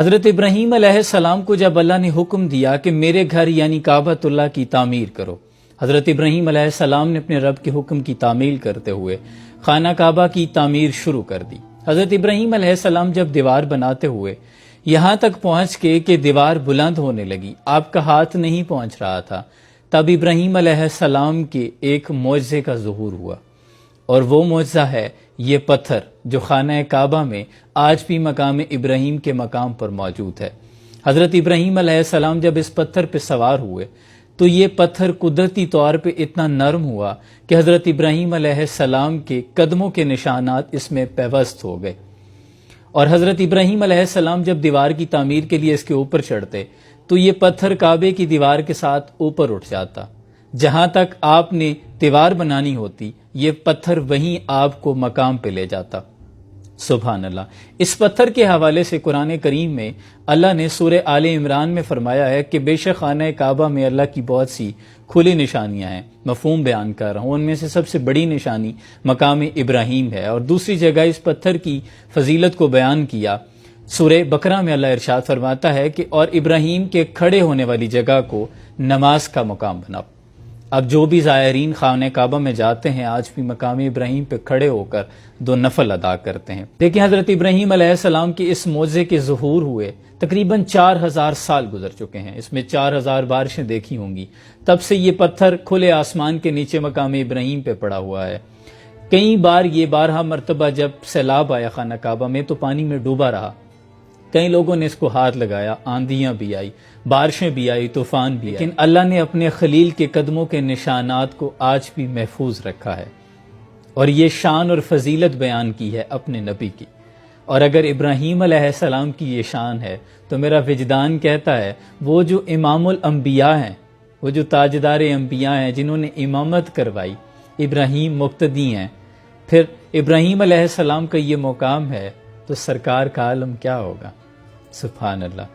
حضرت ابراہیم علیہ السلام کو جب اللہ نے حکم دیا کہ میرے گھر یعنی کعبۃ اللہ کی تعمیر کرو، حضرت ابراہیم علیہ السلام نے اپنے رب کے حکم کی تعمیل کرتے ہوئے خانہ کعبہ کی تعمیر شروع کر دی۔ حضرت ابراہیم علیہ السلام جب دیوار بناتے ہوئے یہاں تک پہنچ کے کہ دیوار بلند ہونے لگی، آپ کا ہاتھ نہیں پہنچ رہا تھا، تب ابراہیم علیہ السلام کے ایک معجزے کا ظہور ہوا، اور وہ معجزہ ہے یہ پتھر جو خانہ کعبہ میں آج بھی مقام ابراہیم کے مقام پر موجود ہے۔ حضرت ابراہیم علیہ السلام جب اس پتھر پہ سوار ہوئے تو یہ پتھر قدرتی طور پہ اتنا نرم ہوا کہ حضرت ابراہیم علیہ السلام کے قدموں کے نشانات اس میں پیوست ہو گئے، اور حضرت ابراہیم علیہ السلام جب دیوار کی تعمیر کے لیے اس کے اوپر چڑھتے تو یہ پتھر کعبے کی دیوار کے ساتھ اوپر اٹھ جاتا، جہاں تک آپ نے دیوار بنانی ہوتی یہ پتھر وہیں آپ کو مقام پہ لے جاتا۔ سبحان اللہ۔ اس پتھر کے حوالے سے قرآن کریم میں اللہ نے سورہ آل عمران میں فرمایا ہے کہ بے شک خانہ کعبہ میں اللہ کی بہت سی کھلی نشانیاں ہیں، مفہوم بیان کر رہا ہوں، ان میں سے سب سے بڑی نشانی مقام ابراہیم ہے، اور دوسری جگہ اس پتھر کی فضیلت کو بیان کیا۔ سورہ بقرہ میں اللہ ارشاد فرماتا ہے کہ اور ابراہیم کے کھڑے ہونے والی جگہ کو نماز کا مقام بناؤ۔ اب جو بھی زائرین خانہ کعبہ میں جاتے ہیں آج بھی مقام ابراہیم پہ کھڑے ہو کر 2 نفل ادا کرتے ہیں۔ لیکن حضرت ابراہیم علیہ السلام کے اس معجزے کے ظہور ہوئے تقریباً 4000 سال گزر چکے ہیں، اس میں 4000 بارشیں دیکھی ہوں گی، تب سے یہ پتھر کھلے آسمان کے نیچے مقام ابراہیم پہ پڑا ہوا ہے۔ کئی بار یہ 12 مرتبہ جب سیلاب آیا خانہ کعبہ میں تو پانی میں ڈوبا رہا، کئی لوگوں نے اس کو ہاتھ لگایا، آندھیاں بھی آئی، بارشیں بھی آئی، طوفان بھی آئی، لیکن اللہ نے اپنے خلیل کے قدموں کے نشانات کو آج بھی محفوظ رکھا ہے، اور یہ شان اور فضیلت بیان کی ہے اپنے نبی کی۔ اور اگر ابراہیم علیہ السلام کی یہ شان ہے تو میرا وجدان کہتا ہے وہ جو امام الانبیاء ہیں، وہ جو تاجدار انبیاء ہیں جنہوں نے امامت کروائی، ابراہیم مقتدی ہیں، پھر ابراہیم علیہ السلام کا یہ مقام ہے تو سرکار کا عالم کیا ہوگا۔ سبحان اللہ۔